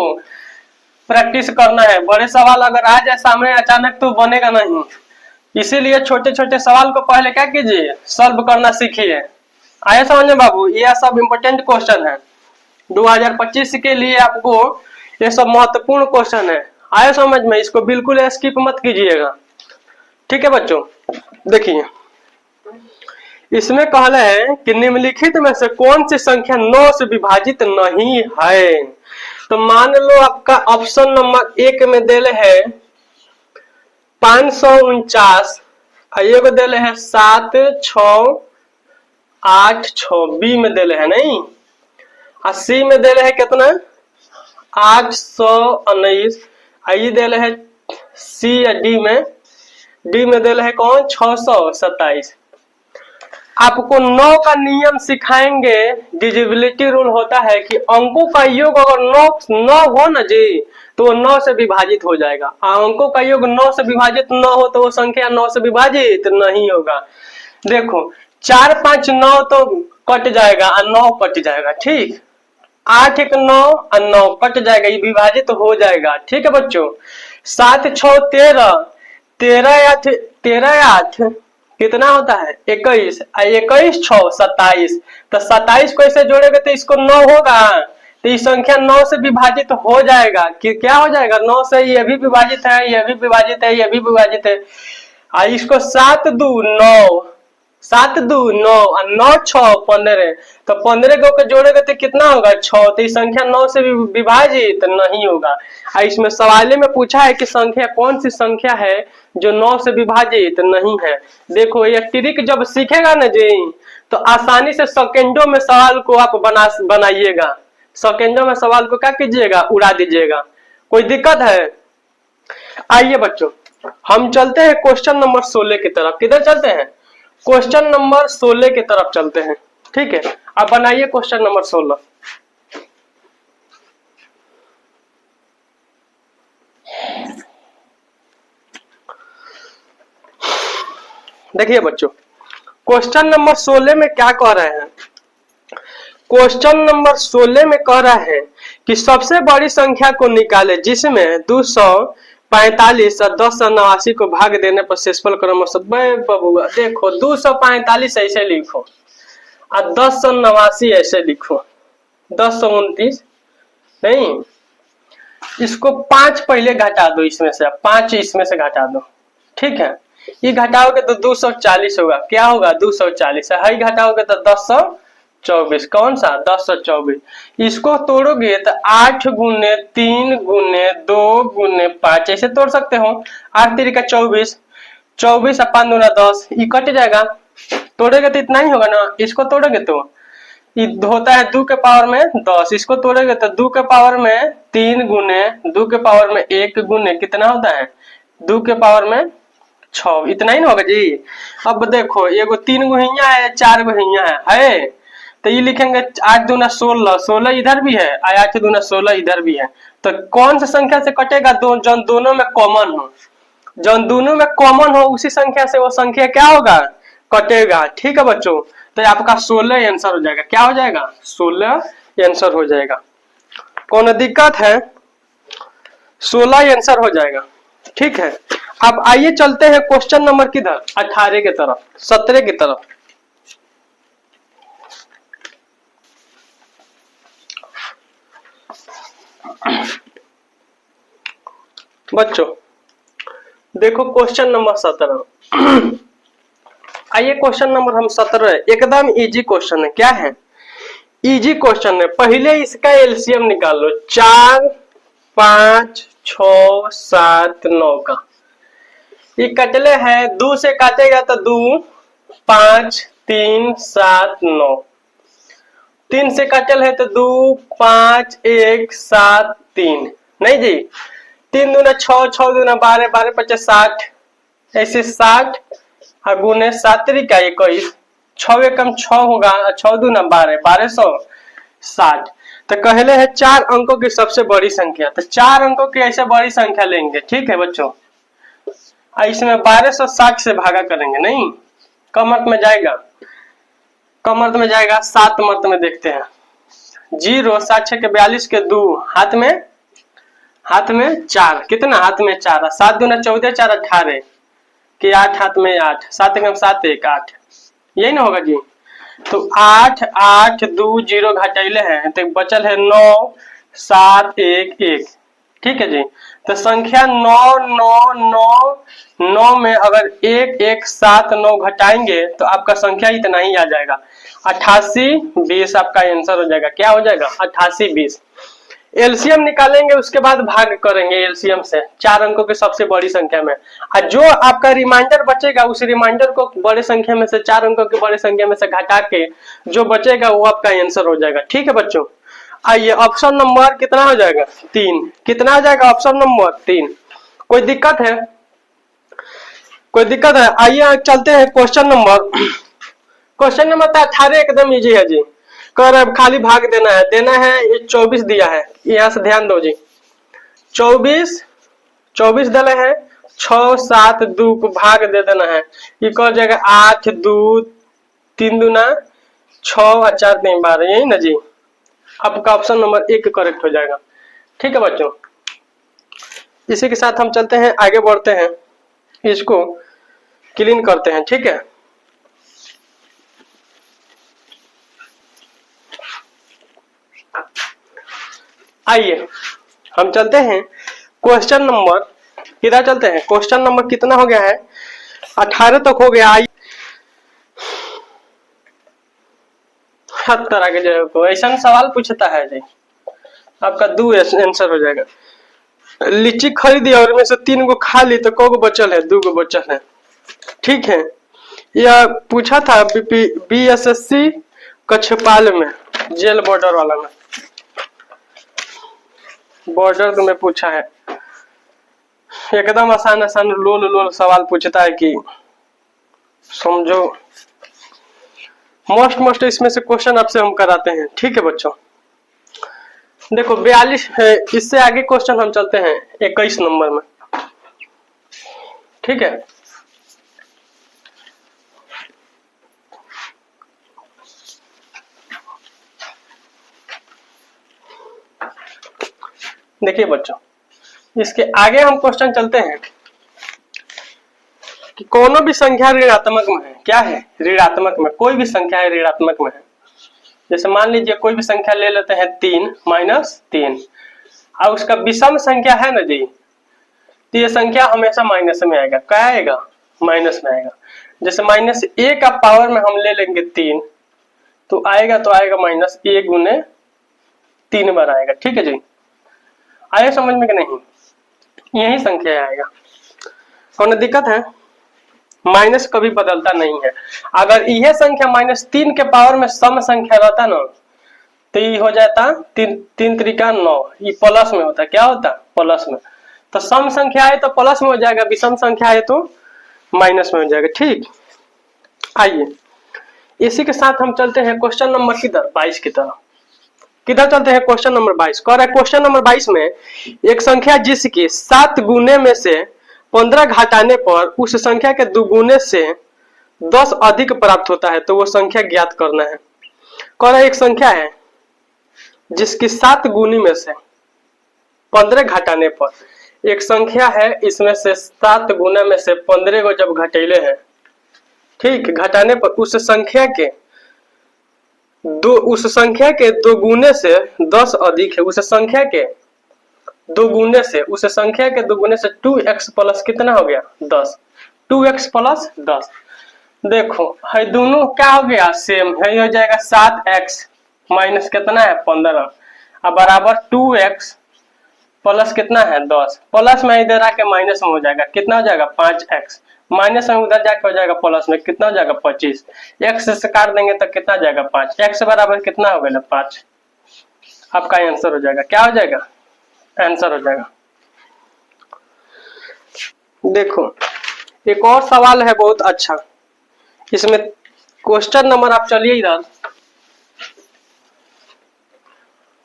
प्रैक्टिस करना है। बड़े सवाल अगर आ जाए सामने अचानक तो बनेगा नहीं। इसीलिए छोटे छोटे सवाल को पहले क्या कीजिए? सॉल्व करना सीखिए। आया समझ में बाबू? ये सब इम्पोर्टेंट क्वेश्चन है 2025 के लिए, आपको ये सब महत्वपूर्ण क्वेश्चन है। आया समझ में? इसको बिल्कुल स्किप मत कीजिएगा। ठीक है बच्चों, देखिए इसमें कहला है कि निम्नलिखित में से कौन सी संख्या 9 से विभाजित नहीं है। तो मान लो आपका ऑप्शन नंबर 1 में देले है 549, ये को देले है 7, 6, 8, 6, बी में देले है नहीं, और सी में देले है कितना? 819, ये देले है सी या डी में डी में दिल है कौन 627। आपको 9 का नियम सिखाएंगे। डिविजिबिलिटी रूल होता है कि अंकों का योग अगर 9 हो ना जी तो वो 9 से विभाजित हो जाएगा। अंकों का योग 9 से विभाजित न हो तो वो संख्या 9 से विभाजित नहीं होगा। देखो 4 5 9 तो कट जाएगा और 9 कट जाएगा, ठीक। 8 1 9 और 9 कट जाएगा, ये विभाजित हो जाएगा, ठीक है बच्चों। 7 6 13, 13 8 कितना होता है 21, 21 6 27। तो 27 को ऐसे जोड़ेंगे तो इसको 9 होगा, तो ये संख्या 9 से विभाजित हो जाएगा। कि क्या हो जाएगा 9 से ये भी विभाजित है, ये भी विभाजित है, ये भी विभाजित है। इसको 7 2 9, 7 2 9 और 9 6 15। तो 15 को जोड़ेंगे तो कितना होगा 6। तो ये संख्या 9 से विभाजित नहीं होगा। इसमें सवाल में पूछा है कि संख्या कौन सी संख्या है जो 9 से विभाजित नहीं है। देखो ये ट्रिक जब सीखेगा ना जी तो आसानी से सेकेंडों में सवाल को आप बनाइएगा। सेकेंडों में सवाल को क्या कीजिएगा, उड़ा दीजिएगा। कोई दिक्कत है? आइए बच्चों हम चलते हैं क्वेश्चन नंबर 16 की तरफ। किधर चलते हैं? क्वेश्चन नंबर 16 की तरफ चलते हैं, ठीक है। अब बनाइए क्वेश्चन नंबर 16। देखिए बच्चों क्वेश्चन नंबर 16 में क्या कह रहे हैं। क्वेश्चन नंबर 16 में कह रहा है कि सबसे बड़ी संख्या को निकाले जिसमें 245 और 1089 को भाग देने पर शेषफल क्रमशः। बबुआ देखो 245 ऐसे लिखो और 1089 ऐसे लिखो, 1029 नहीं, इसको 5 पहले घटा दो, इसमें से 5 इसमें से घटा दो, ठीक है। ये घटाओगे तो 240 होगा। क्या होगा 240 है, घटाओगे तो 1024। कौन सा 1024। इसको तोड़ोगे तो 8 गुने 3 गुने 2 गुने 5 ऐसे तोड़ सकते हो। 8 3 का 24, 24 और 5 दूना 10, ये कट जाएगा। तोड़ेगे तो इतना ही होगा ना। इसको तोड़ोगे तो ये होता है 2 के पावर में 10, इसको तोड़ेगे तो 2 के पावर में 3 गुने 2 के पावर में 1 गुने कितना होता है 2 के पावर में 6, इतना ही ना होगा जी। अब देखो एगो 3 गो हिया है, 4 गो हिया है तो ये लिखेंगे 8 दूना 16, 16 इधर भी है, 8 दूना 16 इधर भी है। तो कौन सा संख्या से कटेगा जो दोनों में कॉमन हो, जो दोनों में कॉमन हो उसी संख्या से वो संख्या क्या होगा कटेगा, ठीक है बच्चों। तो आपका 16 आंसर हो जाएगा। क्या हो जाएगा 16 आंसर हो जाएगा। कौन दिक्कत है? 16 आंसर हो जाएगा, ठीक है। अब आइए चलते हैं क्वेश्चन नंबर किधर 18 की तरफ, 17 की तरफ। बच्चों देखो क्वेश्चन नंबर 17। आइए क्वेश्चन नंबर हम 17 एकदम इजी क्वेश्चन है। क्या है? इजी क्वेश्चन है। पहले इसका एलसीएम निकाल लो। 4 5 6 7 9 का ये कटले है, 2 से काटेगा तो 2 5 3 7 9, 3 से कटल है तो 2 5 1 7 3 नहीं जी। 3 दूना 6, 6 दूना 12, 12 50 60 ऐसे 60 और गुने 7 का 21, 6 एकम 6 होगा, 6 दूना 12, 1260। तो कहले है 4 अंकों की सबसे बड़ी संख्या। तो 4 अंकों की ऐसे बड़ी संख्या लेंगे, ठीक है बच्चों। इसमें 1260 से भागा करेंगे, नहीं कम अर्थ में जाएगा, कम अर्थ में जाएगा। 7 मर्त में देखते हैं। 0 7 6 के 42 के 2 हाथ में 4, कितना हाथ में 4, 7 दूना 14 4 18 कि 8 हाथ में 8, 7 एकम 7 1 8, यही ना होगा जी। तो 8 8 2 0 घटाइले हैं तो बचल है 9 7 1 1, ठीक है जी। तो संख्या 9 9 9 9 में अगर 1 1 7 9 घटाएंगे तो आपका संख्या इतना ही आ जाएगा। 88 20 आपका आंसर हो जाएगा। क्या हो जाएगा 88 20। एलसीएम निकालेंगे उसके बाद भाग करेंगे एलसीएम से 4 अंकों की सबसे बड़ी संख्या में। और जो आपका रिमाइंडर बचेगा उस रिमाइंडर को बड़े संख्या में से 4 अंकों की बड़ी संख्या में से घटा के जो बचेगा वो आपका आंसर हो जाएगा, ठीक है बच्चों। आइए ऑप्शन नंबर कितना हो जाएगा 3, कितना हो जाएगा ऑप्शन नंबर 3। कोई दिक्कत है? कोई दिक्कत है? आइए चलते हैं क्वेश्चन नंबर। क्वेश्चन नंबर 18 एकदम इजी है जी। कर अब खाली भाग देना है। ये 24 दिया है, यहाँ से ध्यान दो जी। 24 डले हैं, 6 7 2 को भाग दे देना है। ये कह जाएगा 8 2 3 दूना 6 और 4 3 12, यही ना जी। आपका ऑप्शन नंबर 1 करेक्ट हो जाएगा। ठीक है बच्चों, इसी के साथ हम चलते हैं, आगे बढ़ते हैं, इसको क्लीन करते हैं। ठीक है, आइए हम चलते हैं क्वेश्चन नंबर, किधर चलते हैं? क्वेश्चन नंबर कितना हो गया है? 18 तक हो गया। आइए हर तरह के जो क्वेश्चन सवाल पूछता है जी, आपका 2 आंसर हो जाएगा। लीची खरीदी और में से 3 को खा ली तो को बचल है? 2 को बचल है। ठीक है, यह पूछा था BSSC कछपाल में, जेल बॉर्डर वाला में, बॉर्डर में पूछा है। एकदम आसान आसान लोल लोल सवाल पूछता है कि समझो। मोस्ट इसमें से क्वेश्चन आपसे हम कराते हैं। ठीक है बच्चों, देखो 42 है, इससे आगे क्वेश्चन हम चलते हैं 21 नंबर में। ठीक है, देखिए बच्चों, इसके आगे हम क्वेश्चन चलते हैं कि कोनो भी संख्या ऋणात्मक में है। क्या है? ऋणात्मक में, कोई भी संख्या है ऋणात्मक में है। जैसे मान लीजिए कोई भी संख्या ले लेते हैं 3 -3, और उसका विषम संख्या है ना जी, तो ये संख्या हमेशा माइनस में आएगा। क्या आएगा? माइनस में आएगा। जैसे -a का पावर में हम ले लेंगे 3, तो आएगा -a गुने 3 बार आएगा। ठीक है जी, आया समझ में कि नहीं? यही संख्या आएगा। कौन दिक्कत है? माइनस कभी बदलता नहीं है। अगर यह संख्या -3 के पावर में सम संख्या रहता ना, तो ये हो जाता 3 त्रिका 9, ये प्लस में होता। क्या होता? प्लस में। तो सम संख्या है तो प्लस में हो जाएगा, विषम संख्या है तो माइनस में हो जाएगा। ठीक, आइए इसी के साथ हम चलते हैं क्वेश्चन नंबर किधर? 22 की तरफ। किधर चलते हैं? Question number 22। कह रहा है क्वेश्चन नंबर 22 में एक संख्या जिसकी 7 गुने में से 15 घटाने पर उस संख्या के दुगुने से 10 अधिक प्राप्त होता है, तो वो संख्या ज्ञात करना है। कह रहा है एक संख्या है जिसकी 7 गुनी में से 15 घटाने पर एक संख्या है, इसमें से 7 गुना में से 15 को जब घटेले हैं, ठीक, घटाने पर उस संख्या के दो गुने से 10 अधिक है। उस संख्या के दो गुने से 2x प्लस कितना हो गया? 10। 2x plus 10। देखो है दोनों क्या हो गया? सेम है, हो जाएगा 7x माइनस कितना है? 15, अब बराबर 2x प्लस कितना है? 10। प्लस में इधर आके माइनस में हो जाएगा, कितना हो जाएगा? 5x। माइनस में उधर जाके हो जाएगा प्लस में, कितना हो जाएगा? 25। x से काट देंगे तो कितना जाएगा? 5। x बराबर कितना हो गया? 5। आपका आंसर हो जाएगा। क्या हो जाएगा? आंसर हो जाएगा। देखो एक और सवाल है बहुत अच्छा, इसमें क्वेश्चन नंबर, आप चलिए इधर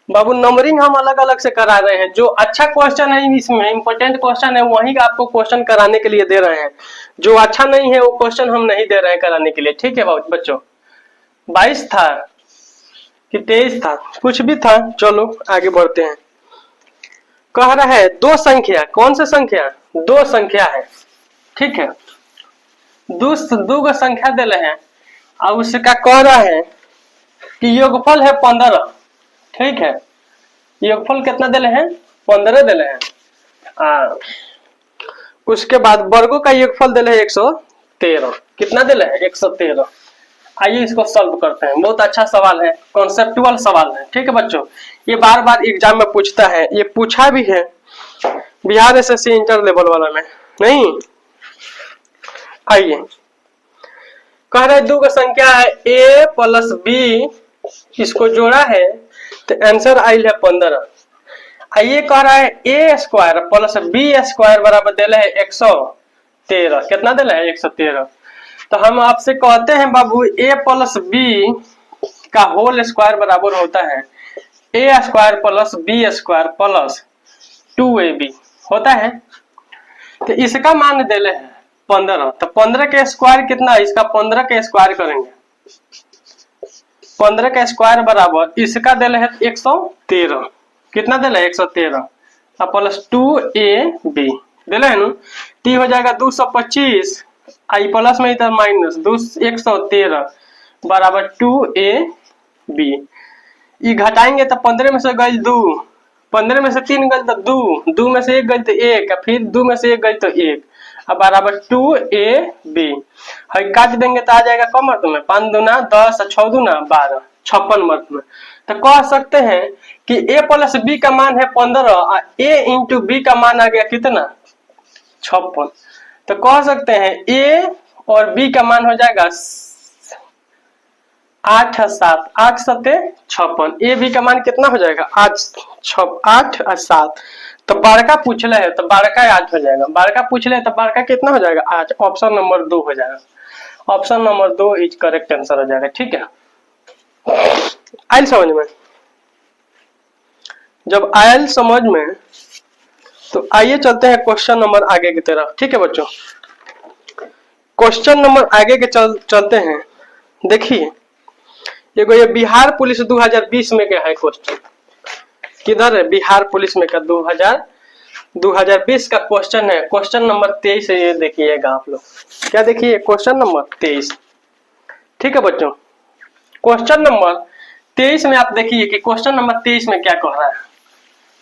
बाबू, नंबरिंग हम अलग अलग से करा रहे हैं। जो अच्छा क्वेश्चन है, इसमें इंपॉर्टेंट क्वेश्चन है, वही आपको क्वेश्चन कराने के लिए दे रहे हैं। जो अच्छा नहीं है वो क्वेश्चन हम नहीं दे रहे हैं कराने के लिए। ठीक है बच्चों, 22 था कि 23 था, कुछ भी था। चलो आगे बढ़ते हैं। कह रहा है दो संख्या, कौन सा संख्या? 2 संख्या है। ठीक है, दो संख्या दे रहे हैं और उसका कह रहा है कि योगफल है 15। ठीक है, योगफल कितना दे रहे हैं? 15 दे रहे हैं। उसके बाद वर्गों का योगफल दे रहे हैं 113। कितना दे रहे हैं? 113। आइए इसको सॉल्व करते हैं। बहुत अच्छा सवाल है, कॉन्सेप्टुअल सवाल है। ठीक है बच्चों, ये बार बार एग्जाम में पूछता है, ये पूछा भी है बिहार एसएससी इंटर लेवल वाला में नहीं। आइए कह रहे दो का संख्या है a प्लस b, इसको जोड़ा है तो आंसर आयल है 15। आइए कह रहा है a square plus b square बराबर दे रहे 113। 113। कितना दिला है? 113। तो हम आपसे कहते हैं बाबू a प्लस बी का होल स्क्वायर बराबर होता है a square plus B square plus 2ab होता है। तो इसका मान देले है 15। तो 15 के स्क्वायर कितना है? इसका 15 के स्क्वायर करेंगे। 15 का स्क्वायर बराबर इसका दिले है 113। कितना दिला है? 113 अब प्लस 2ab दिले है ना। टी हो जाएगा 225 आई प्लस में इधर माइनस 113 बराबर 2ab। ये घटाएंगे तो 15 में से गई 2, 15 में से 3 गई तो 2, 2 में से 1 गई तो 1, फिर 2 में से 1 गई तो 1 अब बराबर 2ab। है काट देंगे तो आ जाएगा कम अर्थ में 5 दूना 10 और 6 दूना 12 56 अर्थ में। तो कह सकते हैं कि a प्लस बी का मान है 15 और a इंटू बी का मान आ गया कितना? 56। तो कह सकते हैं a और b का मान हो जाएगा 8 और 7, 8 7 56। ए बी का मान कितना हो जाएगा? 8 और 7। तो 12 का पूछ ले है तो 12 का 8 हो जाएगा। 12 का पूछ ले तो 12 का कितना हो जाएगा? 8। ऑप्शन नंबर 2 हो जाएगा। Option number 2 is correct answer हो जाएगा। ठीक है, आयल समझ में? जब आयल समझ में तो आइए चलते हैं क्वेश्चन नंबर आगे की तरफ। ठीक है बच्चों, क्वेश्चन नंबर आगे के चलते हैं। देखिए ये बिहार पुलिस 2020 में क्या है क्वेश्चन? किधर है? बिहार पुलिस में का 2020 का क्वेश्चन है। क्वेश्चन नंबर 23 है, ये देखिएगा आप लोग। क्या देखिए? Question number 23। ठीक है बच्चों, क्वेश्चन नंबर 23 में आप देखिए कि क्वेश्चन नंबर 23 में क्या कह रहा है।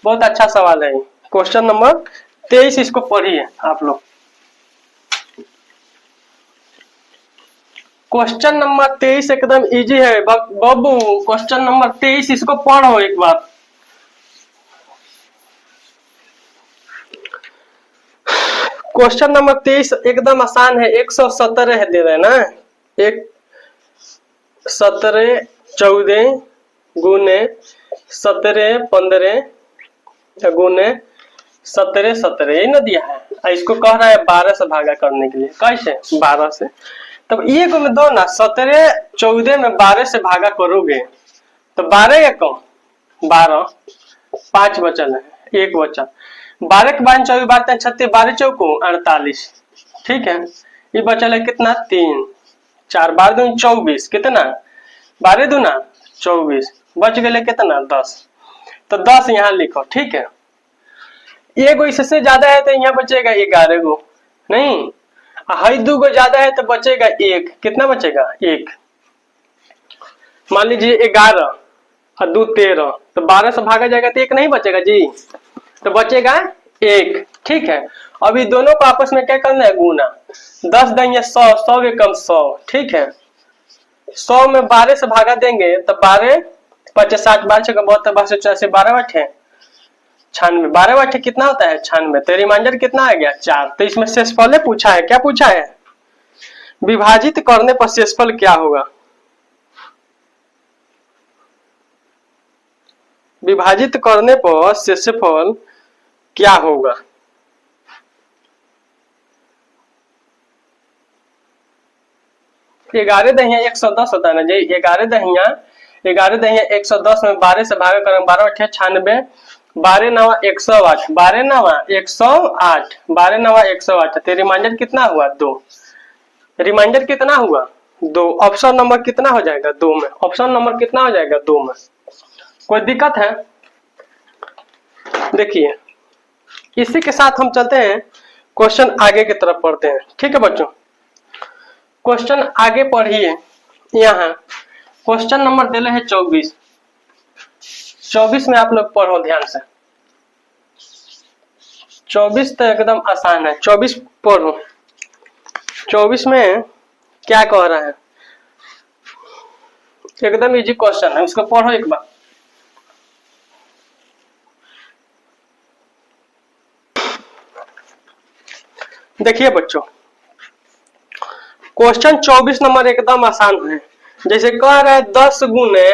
बहुत अच्छा सवाल है क्वेश्चन नंबर 23, इसको पढ़िए आप लोग। क्वेश्चन नंबर 23 एकदम इजी है बाबू। क्वेश्चन नंबर 23 इसको पढ़ो एक बार। क्वेश्चन नंबर 23 एकदम आसान है। 117 है दे रहे ना। 17 14 गुने 17 15 गुने 17 17 यही ना दिया है। इसको कह रहा है 12 से भागा करने के लिए। कैसे? 12 से। तब ये को में दो ना, 17 14 में 12 से भागा करोगे तो 12 या कम 12, 5 बचल है, 1 बचा। 12 के बाद 24 12 36, 12 चौको 48। ठीक है, ये बचल है कितना? 3 4 12 दूनी 24, कितना? 12 दूना 24, बच गए कितना? 10। तो 10 यहाँ लिखो। ठीक है, एगो इससे ज्यादा है तो यहाँ बचेगा 11 गो, नहीं हाई 2 गो ज्यादा है तो बचेगा 1। कितना बचेगा? 1। मान लीजिए 11 और 2 13, तो 12 से भागा जाएगा तो 1 नहीं बचेगा जी, तो बचेगा 1। ठीक है, अभी दोनों को आपस में क्या करना है? गुना। 10 देंगे 100, 100 के कम 100। ठीक है, 100 में 12 से भागा देंगे तो 12 50 60 12 6 72 82 84 12 बटे 96, 12 बटे कितना होता है? 96। तो रिमाइंडर कितना आ गया? 4। तो इसमें शेषफल पूछा है। क्या पूछा है? विभाजित करने पर शेषफल क्या होगा? विभाजित करने पर शेषफल क्या होगा? ग्यारह दहिया 110 होता है ना जी। 11 दहिया 110 में 12 से भागा करेंगे 12 अठे 96, 12 नवा 108, 12 नवा 108, 12 नवा 108। तो रिमाइंडर कितना हुआ? 2। रिमाइंडर कितना हुआ? 2। ऑप्शन नंबर कितना हो जाएगा? 2 में। ऑप्शन नंबर कितना हो जाएगा? 2 में। कोई दिक्कत है? देखिए इसी के साथ हम चलते हैं क्वेश्चन आगे की तरफ पढ़ते हैं। ठीक है बच्चों, क्वेश्चन आगे पढ़िए। यहाँ क्वेश्चन नंबर दिले है 24। 24 में आप लोग पढ़ो ध्यान से। 24 तो एकदम आसान है। 24 पढ़ो। 24 में क्या कह रहा है? एकदम इजी क्वेश्चन है, उसको पढ़ो एक बार। देखिए बच्चों, क्वेश्चन 24 नंबर एकदम आसान है। जैसे कह रहा है 10 गुने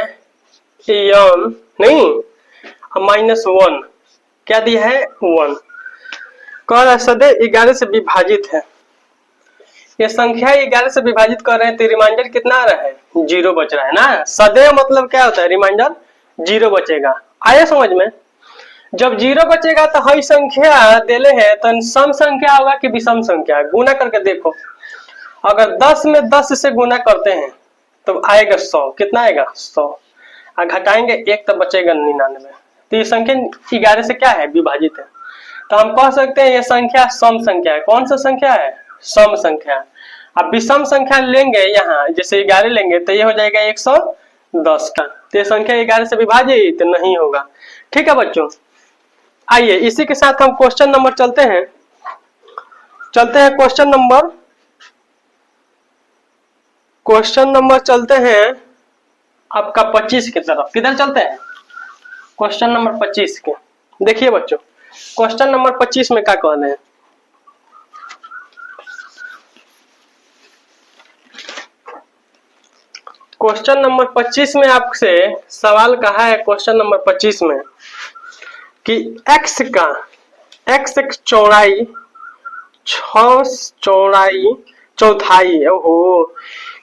नहीं -1, क्या दिया है? 1। कह रहा है सदैव 11 से विभाजित है। ये संख्या 11 से विभाजित कर रहे हैं तो रिमाइंडर कितना आ रहा है? 0 बच रहा है ना। सदैव मतलब क्या होता है? रिमाइंडर 0 बचेगा। आया समझ में? जब 0 बचेगा तो हई संख्या देले है तो सम संख्या होगा कि विषम संख्या? गुना करके देखो। अगर 10 में 10 से गुना करते हैं तो आएगा 100। कितना आएगा? 100। और घटाएंगे 1 तो बचेगा 99। तो ये संख्या 11 से क्या है? विभाजित है। तो हम कह सकते हैं ये संख्या सम संख्या है। कौन सा संख्या है? सम संख्या। अब विषम संख्या लेंगे, यहाँ जैसे 11 लेंगे तो ये हो जाएगा 110 का। तो ये संख्या 11 से विभाजित नहीं होगा। ठीक है बच्चों, आइए इसी के साथ हम क्वेश्चन नंबर चलते हैं क्वेश्चन नंबर चलते हैं आपका 25 की तरफ। किधर चलते हैं? क्वेश्चन नंबर 25 के। देखिए बच्चों, क्वेश्चन नंबर 25 में क्या कह रहे हैं? क्वेश्चन नंबर 25 में आपसे सवाल कहा है, क्वेश्चन नंबर 25 में, कि x एक चौथाई, ओहो,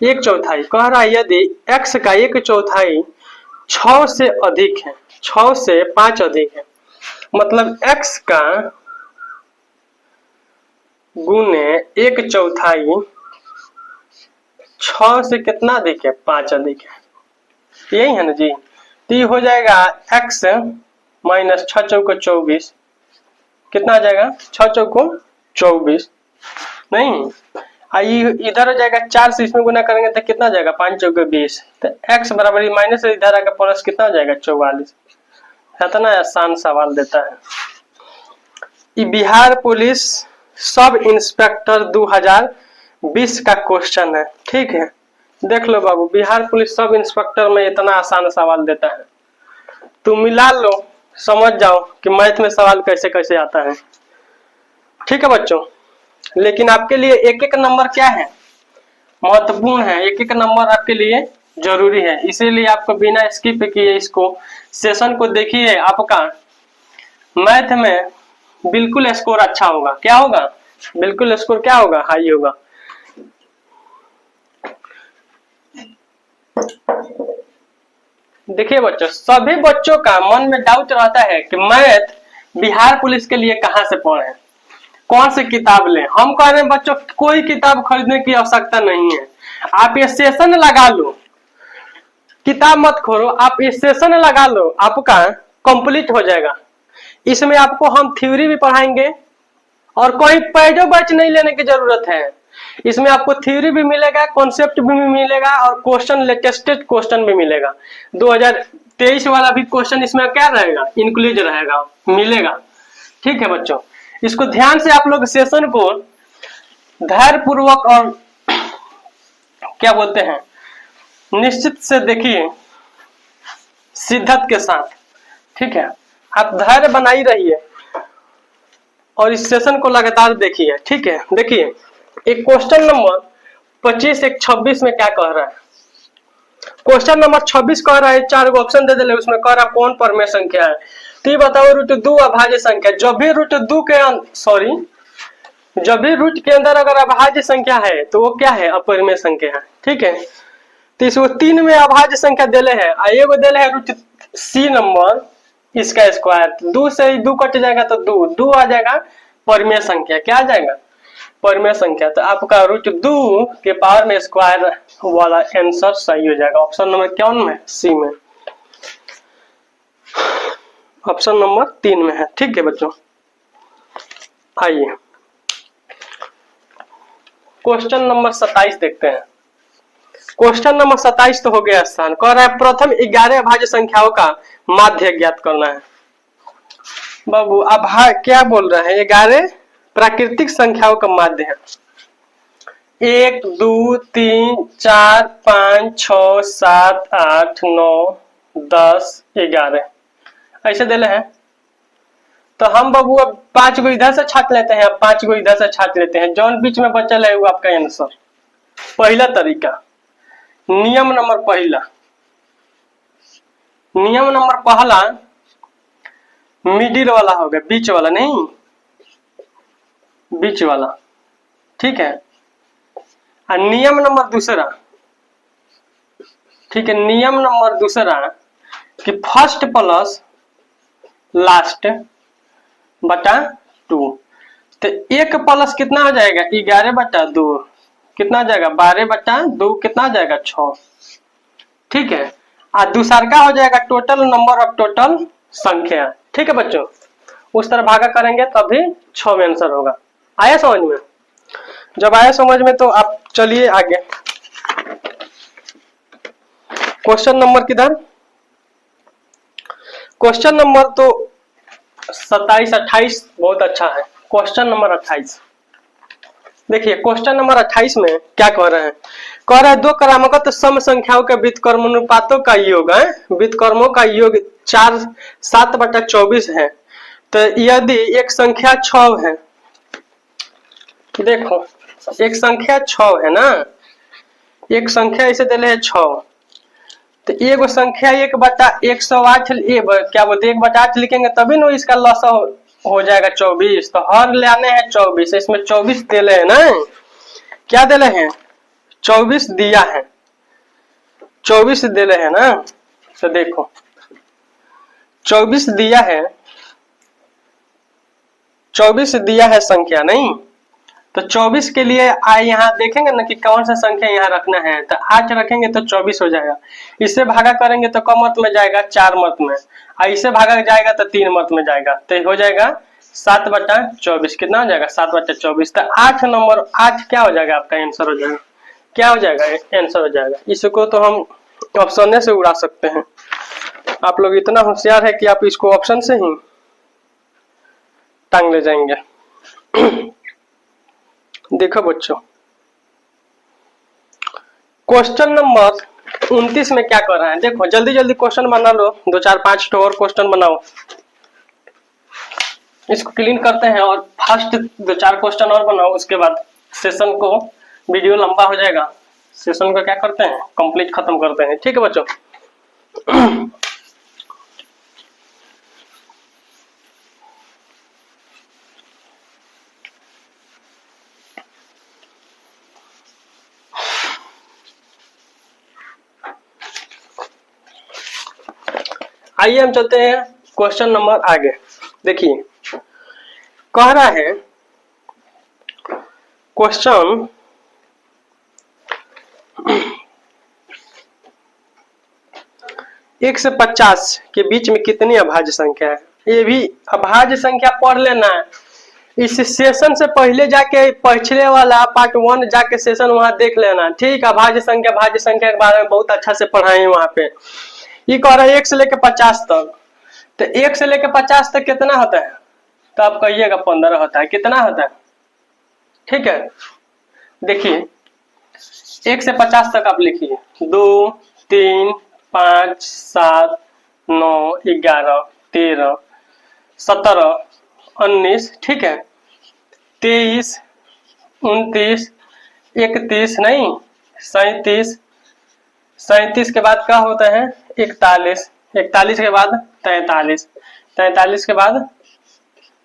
एक चौथाई कह रहा है। यदि x का एक चौथाई 6 से अधिक है, 6 से 5 अधिक है, मतलब x का गुने एक चौथाई 6 से कितना अधिक है? 5 अधिक है। यही है ना जी। तो ये हो जाएगा x माइनस 6 चौको 24। कितना आ जाएगा? 6 चौको 24 नहीं, इधर हो जाएगा 4 से इसमें गुना करेंगे तो कितना जाएगा? 5 चौके 20। तो x बराबर माइनस से इधर आकर प्लस कितना हो जाएगा? 44। इतना आसान सवाल देता है। बिहार पुलिस सब इंस्पेक्टर 2020 का क्वेश्चन है। ठीक है, देख लो बाबू, बिहार पुलिस सब इंस्पेक्टर में इतना आसान सवाल देता है। तुम मिला लो, समझ जाओ कि मैथ में सवाल कैसे कैसे आता है। ठीक है बच्चों, लेकिन आपके लिए एक एक नंबर क्या है? महत्वपूर्ण है। एक एक नंबर आपके लिए जरूरी है, इसीलिए आपको बिना स्किप किए इसको सेशन को देखिए। आपका मैथ में बिल्कुल स्कोर अच्छा होगा। क्या होगा? बिल्कुल स्कोर क्या होगा? हाई होगा। देखिए बच्चों, सभी बच्चों का मन में डाउट रहता है कि मैथ बिहार पुलिस के लिए कहां से पढ़ें, कौन सी किताब लें। हम कह रहे हैं बच्चों, कोई किताब खरीदने की आवश्यकता नहीं है। आप ये सेशन लगा लो, किताब मत खोलो, आप ये सेशन लगा लो, आपका कंप्लीट हो जाएगा। इसमें आपको हम थ्योरी भी पढ़ाएंगे और कोई पैडो बैच नहीं लेने की जरूरत है। इसमें आपको थ्योरी भी मिलेगा, कॉन्सेप्ट भी मिलेगा और क्वेश्चन, लेटेस्ट क्वेश्चन भी मिलेगा। 2023 वाला भी क्वेश्चन इसमें क्या रहेगा? इंक्लूड रहेगा, मिलेगा। ठीक है बच्चों, इसको ध्यान से आप लोग सेशन को धैर्य पूर्वक और क्या बोलते हैं, निश्चित से देखिए, शिद्दत के साथ। ठीक है, आप धैर्य बनाई रहिए और इस सेशन को लगातार देखिए। ठीक है, देखिए एक क्वेश्चन नंबर 25 एक 26 में क्या कह रहा है? क्वेश्चन नंबर 26 कह रहा है, 4 ऑप्शन दे दिले, उसमें कह रहा है कौन परमेय संख्या है। तो ये बताओ, √2 अभाज्य संख्या। जब भी रूट के अंदर अगर अभाज्य संख्या है तो वो क्या है? अपरिमेय संख्या है। ठीक है, तो इसको 3 में अभाज्य संख्या देले है, एगो देले है √c नंबर, इसका स्क्वायर। 2 से 2 कट जाएगा तो 2 आ जाएगा परिमेय संख्या। क्या आ जाएगा? परिमेय संख्या। तो आपका √2 के पावर में स्क्वायर वाला आंसर सही हो जाएगा। ऑप्शन नंबर कौन में? सी में। ऑप्शन नंबर 3 में है। ठीक है बच्चों, आइए क्वेश्चन नंबर 27 देखते हैं। क्वेश्चन नंबर 27 तो हो गया आसान। कह रहा है प्रथम 11 अभाज्य संख्याओं का माध्य ज्ञात करना है। बाबू क्या बोल रहे हैं? 11 प्राकृतिक संख्याओं का माध्य है। 1 2 3 4 5 6 7 8 9 10 11 ऐसे देले हैं। तो हम बाबू अब 5 गो इधर से छाट लेते हैं, अब 5 गो इधर से छाट लेते हैं, जौन बीच में बचल है वो आपका आंसर। पहला तरीका, नियम नंबर पहला मिडिल वाला होगा, बीच वाला नहीं, बीच वाला। ठीक है, और नियम नंबर दूसरा, ठीक है, नियम नंबर दूसरा कि फर्स्ट प्लस लास्ट बटा 2, तो एक प्लस कितना हो जाएगा 11/2, कितना हो जाएगा 12/2, कितना हो जाएगा 6, ठीक है। और दूसरा का हो जाएगा टोटल नंबर ऑफ टोटल संख्या, ठीक है बच्चों, उस तरह भागा करेंगे तभी 6 में आंसर होगा। आया समझ में? जब आया समझ में तो आप चलिए आगे। क्वेश्चन नंबर किधर, क्वेश्चन नंबर तो 27 28 बहुत अच्छा है। क्वेश्चन नंबर 28 देखिए, क्वेश्चन नंबर 28 में क्या कह रहे हैं, कह रहा है दो क्रमागत सम संख्याओं के व्युत्क्रमानुपातों का योग है, व्युत्क्रमों का योग 7/24 है। तो यदि एक संख्या 6 है, देखो एक संख्या 6 है ना, एक संख्या इसे दिले है 6, तो एगो संख्या 1/108 क्या बोलते 1/8 लिखेंगे तभी ना इसका लसा हो जाएगा 24, तो हर लाने हैं 24, इसमें 24 दिले है ना, क्या दिले हैं 24 दिया है, 24 दिले है ना, तो देखो 24 दिया है, 24 दिया है संख्या नहीं, तो 24 के लिए यहाँ देखेंगे ना कि कौन सा संख्या यहाँ रखना है, तो 8 रखेंगे तो 24 हो जाएगा। इससे भागा करेंगे तो कम मत में जाएगा 4 मत में, और इससे भागा जाएगा तो 3 मत में जाएगा, तो हो जाएगा 7/24, कितना हो जाएगा 7/24, तो 8 नंबर 8 क्या हो जाएगा आपका आंसर हो जाएगा, क्या हो जाएगा आंसर हो जाएगा। इसको तो हम ऑप्शन से उड़ा सकते हैं, आप लोग इतना होशियार है कि आप इसको ऑप्शन से ही टांग ले जाएंगे। देखो बच्चों, क्वेश्चन नंबर 29 में क्या कर रहा है, देखो जल्दी जल्दी क्वेश्चन बना लो, 2 4 5 और क्वेश्चन बनाओ, इसको क्लीन करते हैं और फर्स्ट 2 4 क्वेश्चन और बनाओ, उसके बाद सेशन को, वीडियो लंबा हो जाएगा, सेशन को क्या करते हैं कंप्लीट खत्म करते हैं, ठीक है बच्चों। आइए हम चलते हैं क्वेश्चन नंबर आगे। देखिए कह रहा है क्वेश्चन 1 से 50 के बीच में कितनी अभाज्य संख्या है, ये भी अभाज्य संख्या पढ़ लेना है। इस सेशन से पहले जाके पिछले वाला पार्ट 1 जाके सेशन वहां देख लेना, ठीक। अभाज्य संख्या भाज्य संख्या के बारे में बहुत अच्छा से पढ़ाए हैं वहां पे। ये कह रहा है 1 से लेकर 50 तक, तो 1 से लेकर 50 तक कितना होता है, तो आप कहिएगा 15 होता है, कितना होता है, ठीक है। देखिए 1 से 50 तक आप लिखिए 2 3 5 7 9 11 13 17 19, ठीक है, 23 29 31 नहीं 37, 37 के बाद क्या होता है 41, 41 के बाद 43, 43 के बाद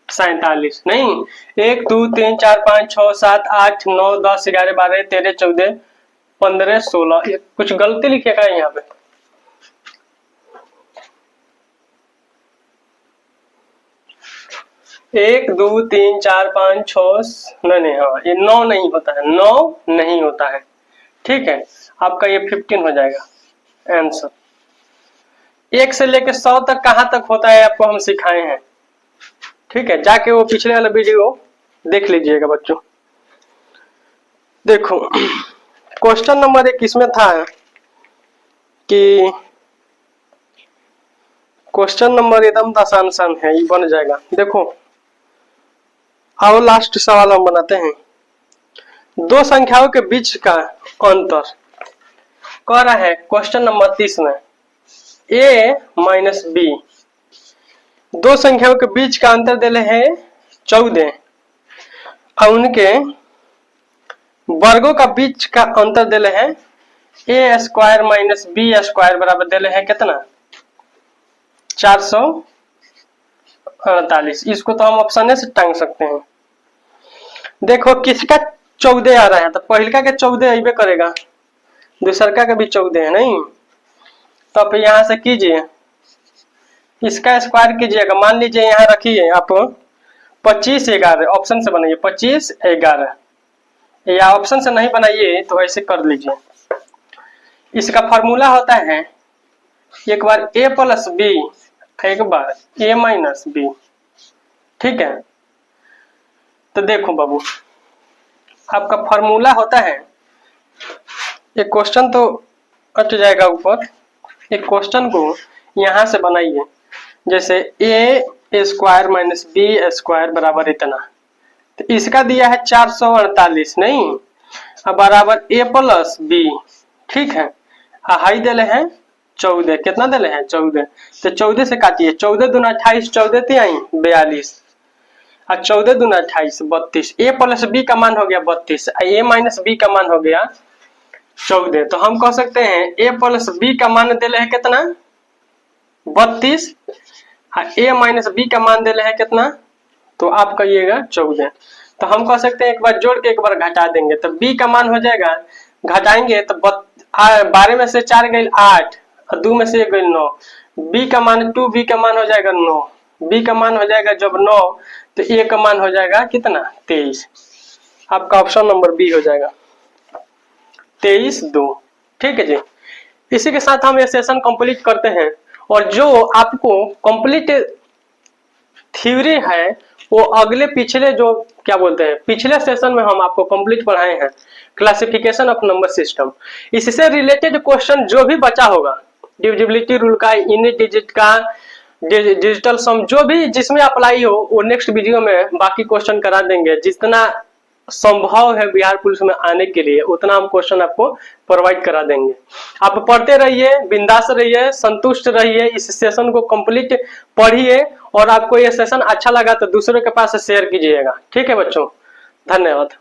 47 नहीं 1 2 3 4 5 6 7 8 9 10 11 12 13 14 15 16, कुछ गलती लिखिएगा यहाँ पे, एक 2 3 4 5 6 नहीं, हाँ ये 9 नहीं होता है, 9 नहीं होता है, ठीक है। आपका ये 15 हो जाएगा आंसर। 1 से लेकर 100 तक कहाँ तक होता है आपको हम सिखाए हैं, ठीक है, जाके वो पिछले वाला वीडियो देख लीजिएगा बच्चों। देखो क्वेश्चन नंबर 1 इसमें था कि क्वेश्चन नंबर एकदम आसान है, ये बन जाएगा। देखो आओ लास्ट सवाल हम बनाते हैं, दो संख्याओं के बीच का अंतर कह रहा है क्वेश्चन नंबर 30 में a माइनस बी, दो संख्याओं के बीच का अंतर दिले है 14 और उनके वर्गों का बीच का अंतर दिले है a square minus B square बराबर दिले है कितना 448। इसको तो हम ऑप्शन से टांग सकते हैं। देखो किसका 14 आ रहा है, तो पहिलका के 14 अबे करेगा, दूसरका के भी 14 है नहीं। तो आप यहाँ से कीजिए, इसका स्क्वायर कीजिएगा। मान लीजिए यहाँ रखिए आप 25 11, ऑप्शन से बनाइए 25 11, या ऑप्शन से नहीं बनाइए तो ऐसे कर लीजिए। इसका फॉर्मूला होता है एक बार a प्लस बी, एक बार a माइनस बी, ठीक है। तो देखो बाबू, आपका फॉर्मूला होता है, एक क्वेश्चन तो हट जाएगा ऊपर, एक क्वेश्चन को यहां से बनाइए, जैसे a square minus B square बराबर इतना। तो इसका दिया है 448 नहीं, अब बराबर a प्लस बी, ठीक है। हाई दिले हैं 14, कितना दिले हैं 14, तो 14 से काटिए, 14 दूना 28, 14 तिहाई 42, और 14 दूना 28 32। a प्लस बी का मान हो गया 32, a माइनस बी का मान हो गया 14। तो हम कह सकते हैं a प्लस बी का मान दिले है कितना 32, a माइनस बी का मान दिले है कितना, तो आप कहिएगा 14। तो हम कह सकते हैं एक बार जोड़ के एक बार घटा देंगे, तो b का मान हो जाएगा, घटाएंगे तो 12 में से 4 गई 8, और 2 में से 1 गई 9, b का मान 2, b का मान हो जाएगा 9, b का मान हो जाएगा जब 9, तो a का मान हो जाएगा कितना 23। आपका ऑप्शन नंबर बी हो जाएगा 23 2, ठीक है जी। इसी के साथ हम ये सेशन कंप्लीट करते हैं, और जो आपको कंप्लीट थ्योरी है वो अगले पिछले जो क्या बोलते हैं पिछले सेशन में हम आपको कंप्लीट पढ़ाए हैं, क्लासिफिकेशन ऑफ नंबर सिस्टम। इससे रिलेटेड क्वेश्चन जो भी बचा होगा, डिविजिबिलिटी रूल का, यूनिट डिजिट का, डिजिटल सम, जो भी जिसमें अप्लाई हो, वो नेक्स्ट वीडियो में बाकी क्वेश्चन करा देंगे। जितना संभव है बिहार पुलिस में आने के लिए उतना हम क्वेश्चन आपको प्रोवाइड करा देंगे। आप पढ़ते रहिए, बिंदास रहिए, संतुष्ट रहिए, इस सेशन को कंप्लीट पढ़िए, और आपको ये सेशन अच्छा लगा तो दूसरों के पास शेयर कीजिएगा, ठीक है बच्चों। धन्यवाद।